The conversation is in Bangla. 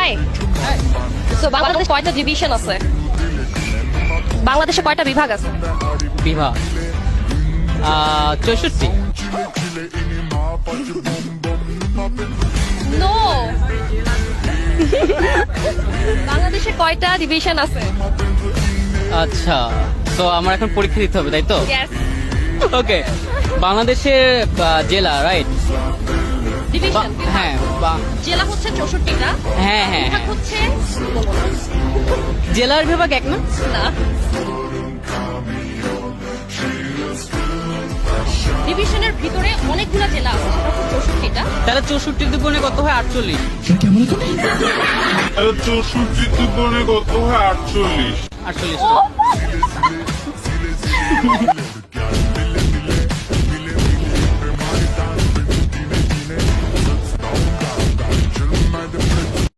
হাই। সো বাংলাদেশ কয়টা ডিভিশন আছে? বাংলাদেশে কয়টা বিভাগ আছে? বিভাগ 64। নো। বাংলাদেশে কয়টা ডিভিশন আছে? আচ্ছা, তো আমার এখন পরীক্ষা দিতে হবে, তাই তো? ইয়েস। ওকে, বাংলাদেশের জেলা, রাইট? ডিভিশন। হ্যাঁ, জেলা হচ্ছে 64টা। হ্যাঁ হ্যাঁ বিভাগ হ্যাঁ। হচ্ছে জেলার বিভাগ এক না? না। ডিভিশনের ভিতরে অনেকগুলো জেলা আছে, সেটা হচ্ছে 64টা। তাহলে 64 দুগুণে কত হয়? 48। 64 দুগুণে কত হয়? 48। 48। ও